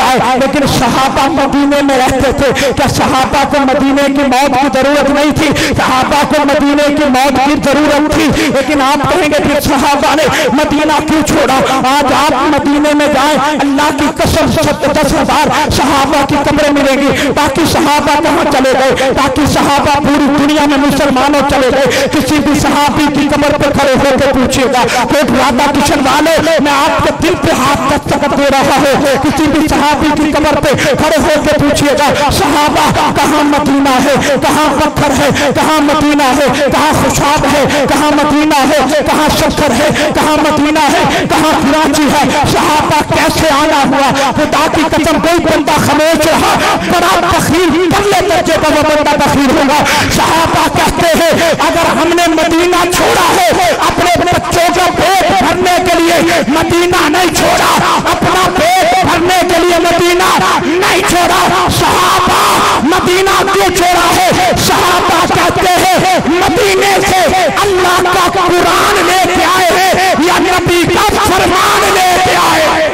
آئے لیکن صحابہ مدینے میں رہتے تھے کیا صحابہ کو مدینے کی موت کی ضرورت نہیں تھی صحابہ کو مدینے کی موت کی ضرورت تھی لیکن آپ کہیں گے پھر صحابہ نے مدینہ کیوں چھوڑا آج آپ مدینے میں جائیں اللہ کی قسم 10,000 صحابہ کی قبریں ملیں گی باقی صحابہ کہاں چلے گئے باقی صحابہ پوری دنیا میں مسلمانوں چلے گئے کسی بھی صحابی کی قبر پر کھڑے ہو کے پوچھئے گا کوٹ رادہ کشن والے میں آپ کے دل پہ ہاتھ دستخط دے رہا ہوں کسی بھی صحابی کی قبر پہ کھڑے ہو کے پوچھئے گا صحابہ کہاں مدینہ ہے کہاں پتھر ہے کہاں مدینہ ہے کہاں خوشاب ہے کہاں مدینہ ہے کہاں شکر ہے کہاں مدینہ ہے کہاں کراچی ہے صحابہ کیسے آنا ہوا خدا کی قسم کوئی بندہ خاموش رہا بڑا تخیر پہلے درجے پر وہ بندہ تخیر ہوگا صحابہ کہتے ہیں اگر ہم نے مدینہ چھوڑا ہے اپنے بچوں کا پیٹ بھرنے کے لیے مدینہ نہیں چھوڑا اپنا پیٹ بھرنے کے لیے مدینہ نہیں چھوڑا صحابہ مدینہ کیوں چھوڑا ہے صحابہ کہتے ہیں مدینے سے اللہ کا قرآن لے کے آئے ہیں یا نبی کا فرمان لے کے آئے ہیں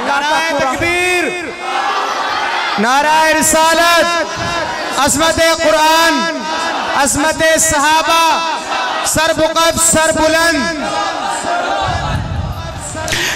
نعرہ تکبیر نعرہ رسالت عظمت قرآن عظمت صحابہ سر بقف سر بلند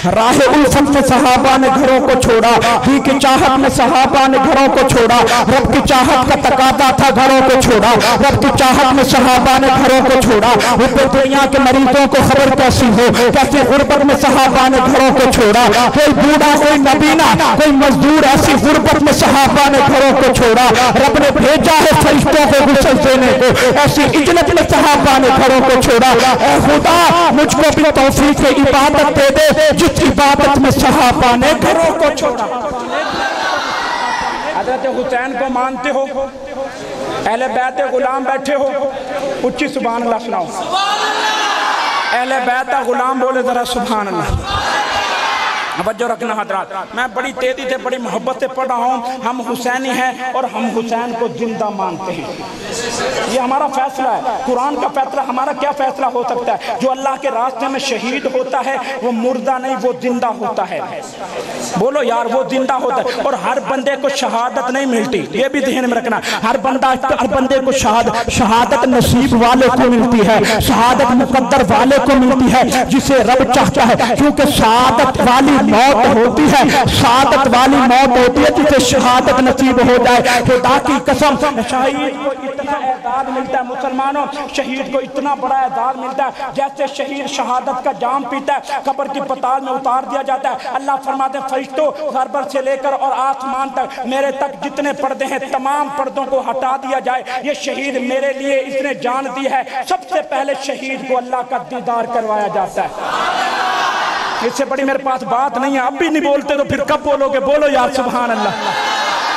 راہ الفت میں صحابہ نے گھروں کو چھوڑا، ہی کی چاہت میں صحابہ نے گھروں کو چھوڑا، رب کی چاہت کا تقاضا تھا گھروں کو چھوڑا، رب کی چاہت میں صحابہ نے گھروں کو چھوڑا۔ رب دنیا کے مریضوں کو خبر کیسی ہو، کیسی غربت میں صحابہ نے گھروں کو چھوڑا، کوئی بوڑھا کوئی نبینا کوئی مزدور، ایسی غربت میں صحابہ نے گھروں کو چھوڑا۔ رب نے بھیجا ہے فرشتوں کو غسل دینے کو، ایسی اجلت میں صحابہ نے گھروں کو چھوڑا۔ اے خدا مجھ کو بھی توفیق عبادت دے دے جس عبادت میں صحابہ نے گھروں کو چھوڑا۔ حضرت حسین کو مانتے ہو، اہل بیت غلام بیٹھے ہو، اچھی سبحان اللہ سناؤ۔ اہل بیت غلام بولے ذرا سبحان اللہ۔ توجہ رکھنا حضرات، میں بڑی تیزی سے بڑی محبت سے پڑھ رہا ہوں۔ ہم حسینی ہیں اور ہم حسین کو زندہ مانتے ہیں، یہ ہمارا فیصلہ ہے، قرآن کا فیصلہ۔ ہمارا کیا فیصلہ ہو سکتا ہے؟ جو اللہ کے راستے میں شہید ہوتا ہے وہ مردہ نہیں، وہ زندہ ہوتا ہے۔ بولو یار، وہ زندہ ہوتا ہے۔ اور ہر بندے کو شہادت نہیں ملتی، یہ بھی ذہن میں رکھنا۔ ہر بندے کو شہادت نصیب والے کو ملتی ہے، شہادت مقدر والے کو ملتی ہے جسے رب چاہتا ہے، کیونکہ شہادت والی موت ہوتی ہے، شہادت والی موت ہوتی ہے جسے شہادت نصیب ہو جائے۔ خدا کی قسم، شہید کو اتنا اعزاز ملتا ہے، مسلمانوں شہید کو اتنا بڑا اعزاز ملتا ہے جیسے شہید شہادت کا جام پیتا ہے، قبر کی پتال میں اتار دیا جاتا ہے۔ اللہ فرماتے ہیں فرشتوں غربت سے لے کر اور آسمان تک میرے تک جتنے پردے ہیں تمام پردوں کو ہٹا دیا جائے، یہ شہید میرے لیے اس نے جان دی ہے۔ سب سے پہلے شہید کو اللہ کا دیدار کروایا جاتا ہے۔ اس سے بڑی میرے پاس بات نہیں ہے، اب بھی نہیں بولتے تو پھر کب بولو گے؟ بولو یار سبحان اللہ۔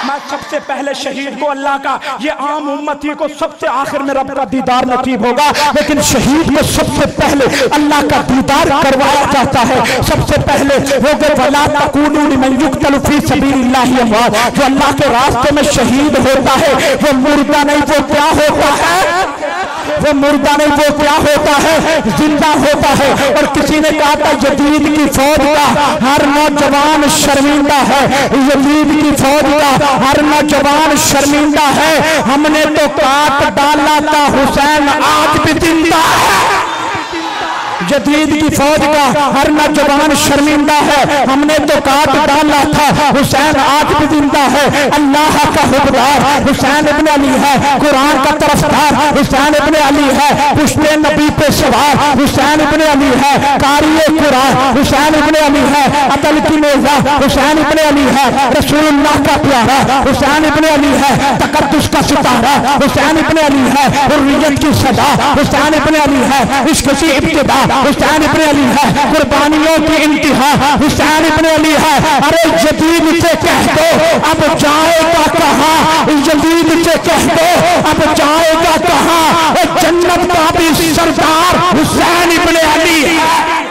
میں سب سے پہلے شہید کو اللہ کا، یہ عام امتی کو سب سے آخر میں رب کا دیدار نصیب ہوگا، لیکن شہید کو سب سے پہلے اللہ کا دیدار کروایا جاتا ہے۔ سب سے پہلے وہ کہ وَلَا تَقُولُوا لِمَنْ يُقْتَلُ فِي سَبِيلِ اللَّهِ أَمْوَاتٌ، جو اللہ کے راستے میں شہید ہوتا ہے وہ مردہ نہیں، وہ کیا ہوتا ہے؟ وہ مردہ نہیں، وہ کیا ہوتا ہے؟ زندہ ہوتا ہے۔ اور کسی نے کہا تھا یزید کی فوج کا ہر نوجوان شرمندہ ہے، یزید کی فوج کا ہر نوجوان شرمندہ ہے، ہم نے تو کاٹ ڈالا تھا حسین آج بھی زندہ ہے۔ جدید کی فوج کا ہر نوجوان شرمندہ ہے، ہم نے تو کاٹ ڈالا تھا حسین آج بھی زندہ ہے۔ اللہ کا حکمران حسین ابن علی ہے، قرآن کا طرفدار حسین ابن علی ہے، پشت نبی پہ سوار حسین ابن علی ہے، قاری قرآن حسین ابن علی ہے، عدل کی نیزہ حسین ابن علی ہے، رسول اللہ کا پیارا حسین ابن علی ہے، تقدس کا ستارہ حسین ابن علی ہے، حریت کی صدا حسین ابن علی ہے، عشق کی ابتدا حسین ابن علی ہے، قربانیوں کی انتہا حسین ابن علی ہے۔ ارے یزید سے کہہ دو اب جائے گا کہاں، یزید سے کہہ دو اب جائے گا کہاں، جنت کا بھی سردار حسین ابن علی ہے۔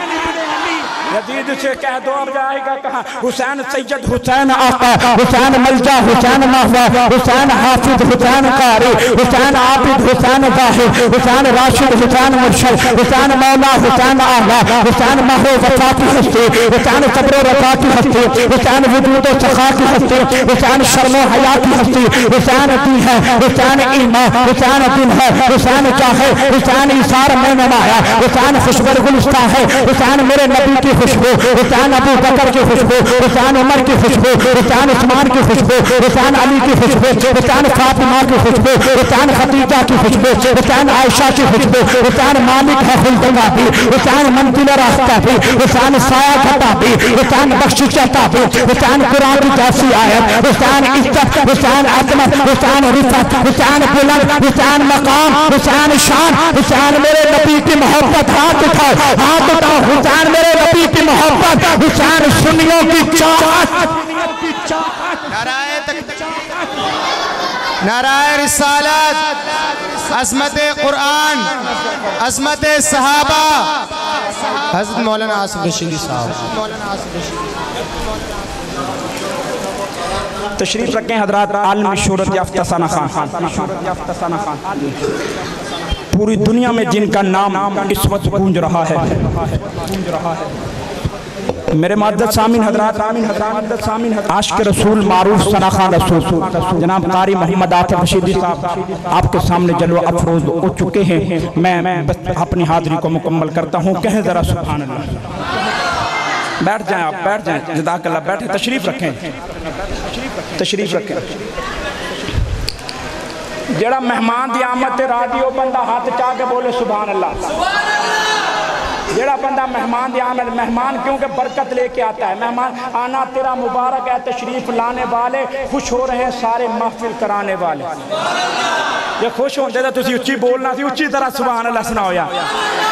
یزید سے کہہ دو اب جائے گا کہاں، حسین سید حسین آقا، حسین ملجا، حسین محوا، حسین حافظ، حسین قاری، حسین عابد، حسین ظاہر، حسین راشد، حسین مرشد، حسین مولا، حسین اعلیٰ، حسین مہر و وفا کی ہستی، حسین صبر و رضا کی ہستی، حسین وجود و سخا کی ہستی، حسین شرم و حیا کی ہستی، حسین دین ہے، حسین ایمان، حسین دین ہے، حسین چاہے، حسین ایثار میں نمایا، حسین خوشبر گلستہ ہے، حسین میرے نبی کی خوشبو، حسین ابو بکر کی خوشبو، حسین عمر کی خوشبو، حسین عثمان کی خوشبو، حسین علی کی خوشبو، حسین فاطمہ کی خوشبو، حسین خدیجہ کی خوشبو، حسین عائشہ کی خوشبو، حسین مالک ہے خلدنگا بھی، حسین منزل راستہ بھی، حسین سایہ گھٹا بھی، حسین بخشش عطا بھی، حسین قرآن کی جیسی آیت، حسین عزت، حسین عظمت، حسین رفعت، حسین بلند، حسین مقام، حسین شان، حسین میرے نبی کی محبت، ہاتھ اٹھاؤ ہاتھ اٹھاؤ، حسین میرے نبی کی محبت، حسین سنیوں کی چاہت۔ نعرہ رسالت، عظمت قرآن، عظمت صحابہ، حضرت مولانا آصف رشیدی صاحب تشریف رکھیں حضرات۔ عالمی شہرت یافتہ ثنا خان، پوری دنیا میں جن کا نام اس وقت گونج رہا ہے، میرے معزز سامعین حضرات، عاشق رسول معروف ثنا خان رسول جناب قاری محمد آصف رشیدی صاحب آپ کے سامنے جلوہ افروز ہو چکے ہیں۔ میں بس اپنی حاضری کو مکمل کرتا ہوں، کہیں ذرا سبحان اللہ۔ بیٹھ جائیں آپ، بیٹھ جائیں، جزاک اللہ، بیٹھیں، تشریف رکھیں، تشریف رکھیں۔ جڑا مہمان دی آمد تے راضی ہو بندہ ہاتھ چاہ کے بولے سبحان اللہ۔ جڑا بندہ مہمان دی آمد، مہمان کیونکہ برکت لے کے آتا ہے، مہمان آنا تیرا مبارک ہے، تشریف لانے والے خوش ہو رہے ہیں سارے محفل کرانے والے۔ یہ خوش ہوں دے تو تسی اچھی بولنا تھی، اچھی طرح سبحان اللہ سناؤ یا۔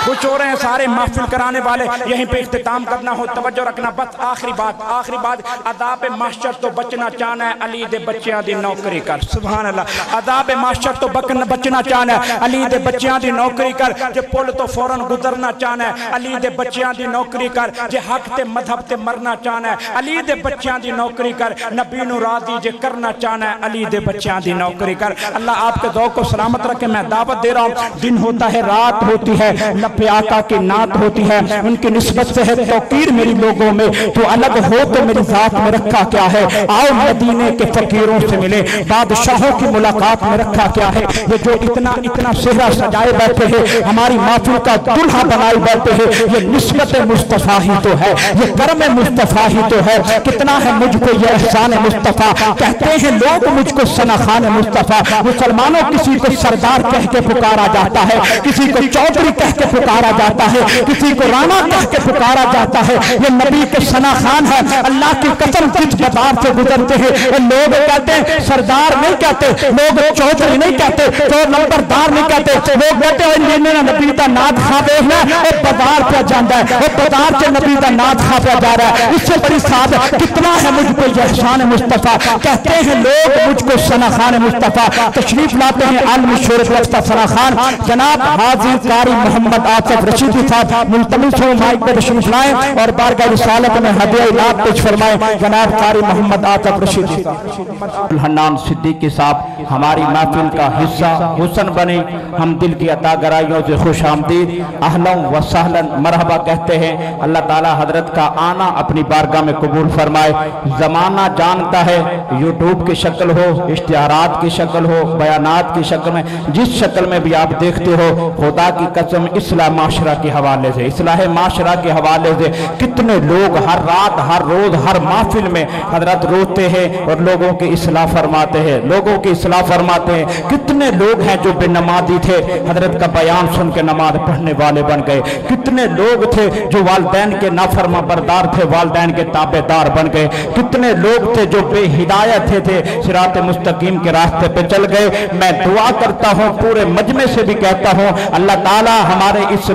خوش ہو رہے ہیں سارے محفل کرانے والے، یہیں پہ اختتام کرنا ہو، توجہ رکھنا، بس آخری بات، عذاب محشر تو بچنا چاہنا ہے، علی دے بچیاں دی نوکری کر، سبحان اللہ۔ عذاب محشر تو بچنا چاہنا ہے، علی دے بچیاں دی نوکری کر، جے پل تو فوراں گزرنا چاہنا ہے، علی دے بچیاں دی نوکری کر، جے حق تے مذہب تے مرنا چاہنا ہے، علی دے بچیاں دی نوکری کر، نبی نو راضی جے کرنا چاہنا ہے، علی دے بچیاں دی نوکری کر۔ اللہ آپ کے ذوق کو سلامت رکھے۔ میں دعوت دے رہا ہوں، دن ہوتا ہے، رات ہوتی ہے، لب آقا کی نعت ہوتی ہے، ان کی نسبت سے ہے توقیر میری لوگوں میں، تو الگ ہو تو میری ذات میں رکھا کیا ہے، آؤ مدینے کے فقیروں سے ملے، بادشاہوں کی ملاقات میں رکھا کیا ہے، یہ جو اتنا صحرا سجائے بیٹھے ہیں، ہماری محفل کا دلہا بنائے بیٹھے ہیں، یہ نسبت مصطفیٰ ہی تو ہے، یہ کرم مصطفیٰ ہی تو ہے۔ کتنا ہے مجھ کو یہ احسان مصطفیٰ، کہتے ہیں لوگ مجھ کو ثناخان مصطفیٰ۔ مسلمانوں کسی کو سردار کہہ کے پکارا جاتا ہے، کسی کو چودھری کہہ کے پکارا جاتا ہے، کسی کو رانا کہہ کے پکارا جاتا ہے، یہ نبی کے ثناخان ہے۔ اللہ کی قسم جس بازار سے گزرتے ہیں لوگ کہتے ہیں سردار نہیں کہتے، لوگ چودھری نہیں کہتے، تو نمبردار نہیں کہتے، لوگ کہتے ہیں یہ نبی کا نات خواہ دیکھنا ہے، بازار پہ جاندہ ہے، وہ بازار سے نبی کا نات خواہ پہ جا رہا ہے۔ اس سے بڑی صاحب کتنا ہے مجھ کو یہ احسان مصطفیٰ، کہتے ہیں لوگ مجھ کو ثناخان مصطفیٰ۔ تشریف لاتے ہیں عالم شہرت رفتہ ثناخان جناب حاضر قاری محمد آصف رشیدی صاحب، ملتمس ہوں مائک پہ تشریف لائیں اور بارگاہ رسالت میں ہدیہ الہات پیش فرمائیں جناب قاری محمد آصف رشیدی صاحب۔ الحنان صدیقی صاحب ہماری محفل کا حصہ حسن بنے، ہم دل کی عطا گرائیوں سے خوش آمدید، اہلاً و سہلاً مرحبا کہتے ہیں۔ اللہ تعالی حضرت کا آنا اپنی بارگاہ میں قبول فرمائے۔ زمانہ جانتا ہے یوٹیوب کی شکل ہو، اشتہارات کی شکل ہو، بیانات کی شکل میں، جس شکل میں بھی آپ دیکھتے ہو، خدا کی قسم اصلاح معاشرہ کے حوالے سے، اصلاح معاشرہ کے حوالے سے کتنے لوگ ہر رات ہر روز ہر محفل میں حضرت روتے ہیں اور لوگوں کی اصلاح فرماتے ہیں، لوگوں کی اصلاح فرماتے ہیں۔ کتنے لوگ ہیں جو بے نمازی تھے، حضرت کا بیان سن کے نماز پڑھنے والے بن گئے۔ کتنے لوگ تھے جو والدین کے نافرما بردار تھے، والدین کے تابع دار بن گئے۔ کتنے لوگ تھے جو بے ہدایت تھے، صراط مستقیم کے راستے پہ چل گئے۔ میں دعا کرتا ہوں، پورے مجمع سے بھی کہتا ہوں، اللہ تعالی ہمارے اس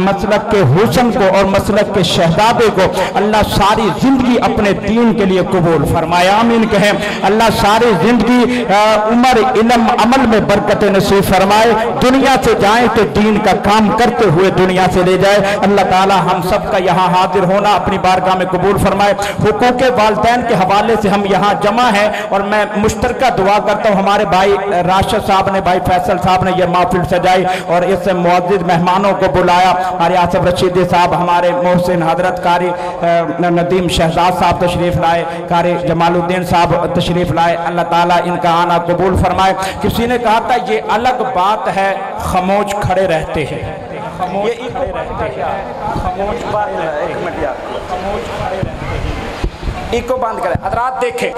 مسلک کے حسن کو اور مسلک کے شہزادے کو اللہ ساری زندگی اپنے دین کے لیے قبول فرمائے، آمین کہیں۔ اللہ ساری زندگی عمر علم عمل میں برکت نصیب فرمائے، دنیا سے جائیں تو دین کا کام کرتے ہوئے دنیا سے لے جائے۔ اللہ تعالی ہم سب کا یہاں حاضر ہونا اپنی بارگاہ میں قبول فرمائے۔ حقوق والدین کے حوالے سے ہم یہاں جمع ہیں اور میں مشترکہ دعا کرتا ہوں، ہمارے بھائی راشد صاحب نے، بھائی فیصل صاحب نے یہ محفل سجائی اور اس سے معزز مہمانوں کو بلایا، قاری آصف رشیدی صاحب، ہمارے محسن حضرت قاری ندیم شہزاد صاحب تشریف لائے، قاری جمال الدین صاحب تشریف لائے۔ اللہ تعالیٰ ان کا آنا قبول فرمائے۔ کسی نے کہا تھا یہ الگ بات ہے خاموش کھڑے رہتے ہیں، خاموش کھڑے رہتے ہیں، خاموش بات ہے، ایک منٹ یار، خاموش کھڑے رہتے ہیں۔ ایک کو بند کریں حضرات، دیکھیں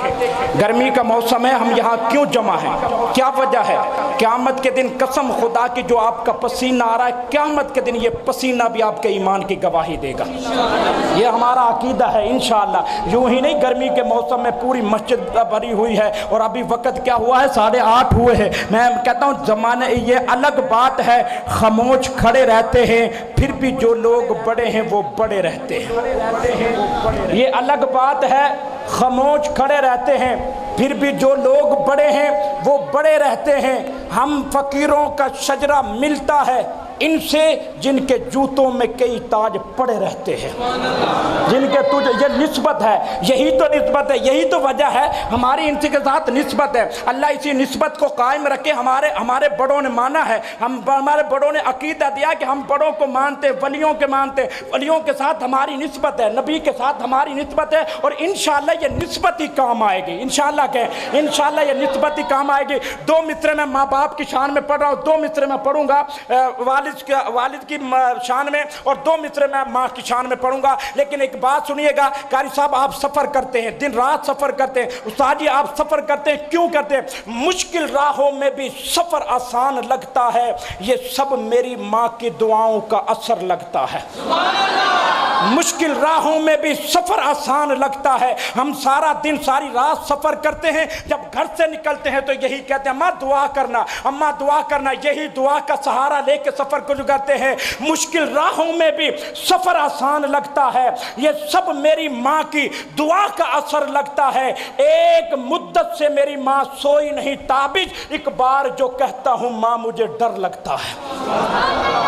گرمی کا موسم ہے، ہم یہاں کیوں جمع ہیں، کیا وجہ ہے؟ قیامت کے دن قسم خدا کی جو آپ کا پسینہ آ رہا ہے، قیامت کے دن یہ پسینہ بھی آپ کے ایمان کی گواہی دے گا، یہ ہمارا عقیدہ ہے انشاءاللہ۔ یوں ہی نہیں، گرمی کے موسم میں پوری مسجد بھری ہوئی ہے اور ابھی وقت کیا ہوا ہے، 8:30 ہوئے ہیں۔ میں کہتا ہوں زمانے یہ الگ بات ہے، خاموش کھڑے رہتے ہیں پھر بھی جو لوگ بڑے ہیں وہ بڑے رہتے ہیں، یہ الگ بات ہے، خاموش کھڑے رہتے ہیں پھر بھی جو لوگ بڑے ہیں وہ بڑے رہتے ہیں۔ ہم فقیروں کا شجرہ ملتا ہے ان سے جن کے جوتوں میں کئی تاج پڑے رہتے ہیں، جن کے تجھے، یہ نسبت ہے، یہی تو نسبت ہے، یہی تو وجہ ہے ہماری ان کے ساتھ نسبت ہے۔ اللہ اسی نسبت کو قائم رکھے۔ ہمارے بڑوں نے مانا ہے، ہمارے بڑوں نے عقیدہ دیا کہ ہم بڑوں کو مانتے، ولیوں کے مانتے، ولیوں کے ساتھ ہماری نسبت ہے، نبی کے ساتھ ہماری نسبت ہے اور انشاءاللہ یہ نسبت ہی کام آئے گی، انشاءاللہ کہیں انشاءاللہ یہ نسبت ہی کام آئے گی۔ 2 مصرے میں ماں باپ کی شان میں پڑھ رہا ہوں، 2 مصرے میں پڑھوں گا۔ والد کی شان میں اور 2 مصرے میں ماں کی شان میں پڑھوں گا. لیکن ایک بات سنیے گا قاری صاحب، آپ سفر کرتے ہیں، دن رات سفر کرتے ہیں. استاد جی آپ سفر کرتے ہیں، کیوں کرتے ہیں؟ مشکل راہوں میں بھی سفر آسان لگتا ہے، یہ سب میری ماں کی دعاؤں کا اثر لگتا ہے. مشکل راہوں میں بھی سفر آسان لگتا ہے. ہم سارا دن ساری رات سفر کرتے ہیں، جب گھر سے نکلتے ہیں تو یہی کہتے ہیں اماں دعا کرنا، اماں دعا کرنا. یہی دعا کا سہارا لے کے سفر کو گزارتے ہیں. مشکل راہوں میں بھی سفر آسان لگتا ہے، یہ سب میری ماں کی دعا کا اثر لگتا ہے. ایک مدت سے میری ماں سوئی نہیں. تابج ایک بار جو کہتا ہوں ماں مجھے ڈر لگتا ہے،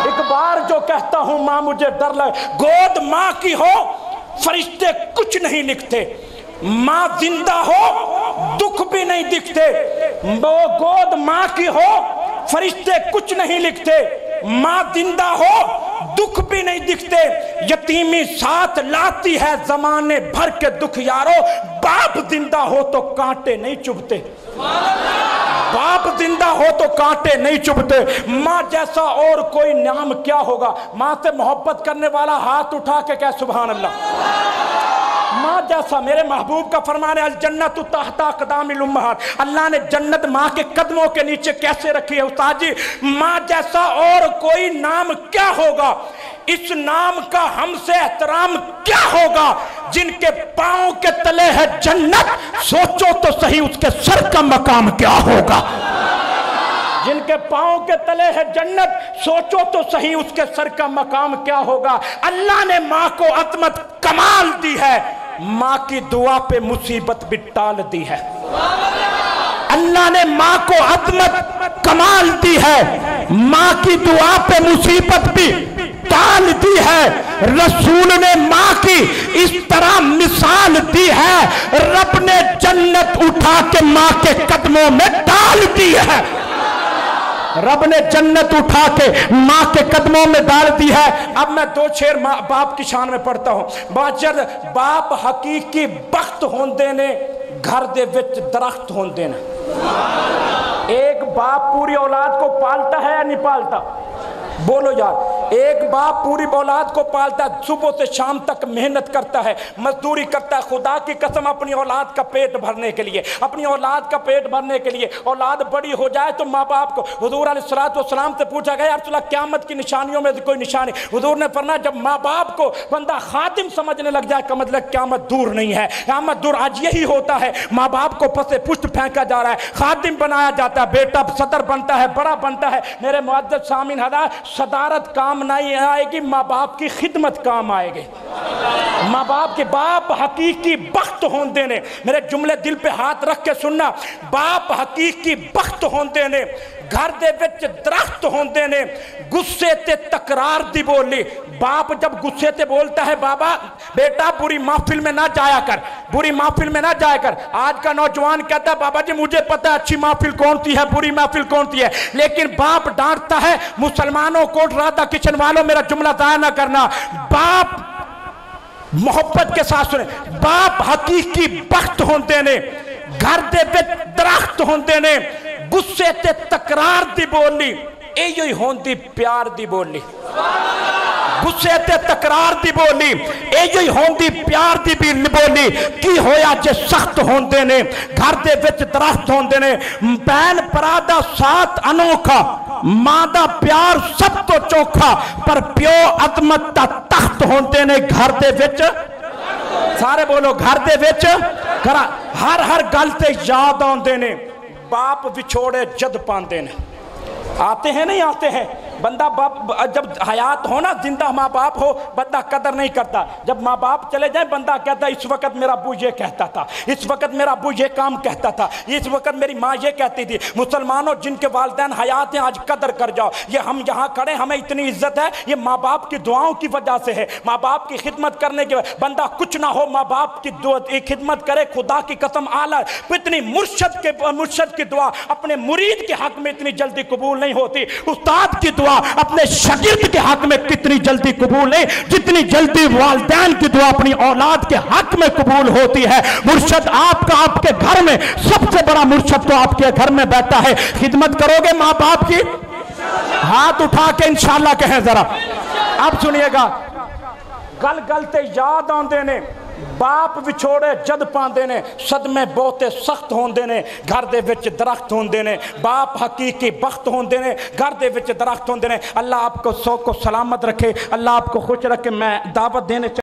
ایک بار جو کہتا ہوں ماں مجھے ڈر لگتا. گود ماں کی ہو فرشتے کچھ نہیں لکھتے، ماں زندہ ہو دکھ بھی نہیں دکھتے. وہ گود ماں کی ہو فرشتے کچھ نہیں لکھتے، ماں زندہ ہو دکھ بھی نہیں دکھتے. یتیمی ساتھ لاتی ہے زمانے بھر کے دکھ یارو، باپ زندہ ہو تو کانٹے نہیں چبھتے، باپ زندہ ہو تو کانٹے نہیں چبھتے. ماں جیسا اور کوئی نام کیا ہوگا؟ ماں سے محبت کرنے والا ہاتھ اٹھا کے کہے سبحان اللہ. ماں جیسا، میرے محبوب کا فرمان ہے الجنت تحت اقدام الامہات. اللہ نے جنت ماں کے قدموں کے نیچے کیسے رکھی ہے استاد جی؟ ماں جیسا اور کوئی نام کیا ہوگا؟ اس نام کا ہم سے احترام کیا ہوگا؟ جن کے پاؤں کے تلے ہے جنت، سوچو تو صحیح اس کے سر کا مقام کیا ہوگا. جن کے پاؤں کے تلے ہے جنت، سوچو تو صحیح اس کے سر کا مقام کیا ہوگا. اللہ نے ماں کو عظمت کمال دی ہے، ماں کی دعا پہ مصیبت بھی ٹال دی ہے. اللہ نے ماں کو عظمت کمال دی ہے، ماں کی دعا پہ مصیبت بھی ٹال دی ہے. رسول نے ماں کی اس طرح مثال دی ہے، رب نے جنت اٹھا کے ماں کے قدموں میں ڈال دی ہے. رب نے جنت اٹھا کے ماں کے قدموں میں ڈال دی ہے. اب میں 2 شعر باپ کی شان میں پڑھتا ہوں. باجر باپ حقیقی بخت ہوندے نے، گھر دے وچ درخت ہوندے نے. ایک باپ پوری اولاد کو پالتا ہے یا نہیں پالتا؟ بولو یار. ایک باپ پوری اولاد کو پالتا ہے، صبح سے شام تک محنت کرتا ہے، مزدوری کرتا ہے، خدا کی قسم اپنی اولاد کا پیٹ بھرنے کے لیے، اپنی اولاد کا پیٹ بھرنے کے لیے. اولاد بڑی ہو جائے تو ماں باپ کو، حضور علیہ السلام سے پوچھا گیا یا رسول اللہ قیامت کی نشانیوں میں کوئی نشانی؟ حضور نے فرمایا جب ماں باپ کو بندہ خادم سمجھنے لگ جائے کا مطلب قیامت دور نہیں ہے. قیامت دور آج یہی ہوتا ہے، ماں باپ کو پسے پشت پھینکا جا رہا ہے، خادم بنایا جاتا ہے، بیٹا صدر بنتا ہے، بڑا بنتا ہے. میرے معزز سامعین حضرات، صدارت کام نہیں آئے گی، ماں باپ کی خدمت کام آئے گی. ماں باپ کے باپ حقیقی بخت ہوندے نے. میرے جملے دل پہ ہاتھ رکھ کے سننا. باپ حقیقی بخت ہوندے نے، گھر دے وچ درخت ہوندے نے. غصے تے تکرار دی بولی. باپ جب غصے تے بولتا ہے بابا بیٹا بری محفل میں نہ جایا کر، بری محفل میں نہ جایا کر. آج کا نوجوان کہتا ہے بابا جی مجھے پتہ ہے اچھی محفل کون سی ہے، بری محفل کون سی ہے. لیکن باپ ڈانٹتا ہے مسلمانوں کو، رادھا کچن والوں میرا جملہ ضائع نہ کرنا. باپ محبت کے ساتھ سنیں، باپ حقیقی بخت ہوندے نے، گھر دے وچ درخت ہوندے نے. غصے تے تکرار دی بولی ایہی ہوندی پیار دی بولی. غصے تے تکرار دی بولی ایہی ہوندی پیار دی بولی. کی ہویا جے سخت ہوندے نے، گھر دے وچ درخت ہوندے نے. بین پرادہ ساتھ انوکھا، ماں دا پیار سب تو چوکھا، پر پیو عظمت دا تخت ہوندے نے گھر دے وچ. سارے بولو گھر دے وچ. ہر گل تے یاد آندے نے. باپ وچھوڑے جد پاندے نے. آتے ہیں نہیں آتے ہیں. بندہ جب حیات ہو نا، زندہ ماں باپ ہو، بندہ قدر نہیں کرتا. جب ماں باپ چلے جائیں بندہ کہتا ہے اس وقت میرا ابو یہ کہتا تھا، اس وقت میرا ابو یہ کام کہتا تھا، اس وقت میری ماں یہ کہتی تھی. مسلمانوں جن کے والدین حیات ہیں آج قدر کر جاؤ. یہ ہم یہاں کھڑے ہمیں اتنی عزت ہے، یہ ماں باپ کی دعاؤں کی وجہ سے ہے. ماں باپ کی خدمت کرنے کے بندہ کچھ نہ ہو، ماں باپ کی خدمت کرے. خدا کی قسم اعلیٰ اتنی مرشد کی دعا اپنے مرید کے حق میں اتنی جلدی قبول نہیں ہوتی. استاد کی دعا اپنے شاگرد کے حق میں کتنی جلدی قبول نہیں جتنی جلدی والدین کی دعا اپنی اولاد کے حق میں قبول ہوتی ہے. مرشد آپ کا آپ کے گھر میں سب سے بڑا مرشد تو آپ کے گھر میں بیٹھا ہے. خدمت کرو گے ماں باپ کی؟ ہاتھ اٹھا کے انشاءاللہ کہیں ذرا. اب سنیے گا. گل گل تے یاد آندے نے باپ وچھوڑے جد پاندے نے صدمے بہتے سخت ہوندے نے گھر دے وچ درخت ہوندے نے باپ حقیقی بخت ہوندے نے گھر دے وچ درخت ہوندے نے. اللہ آپ کو سو کو سلامت رکھے, اللہ آپ کو خوش رکھے. میں دعوت دینے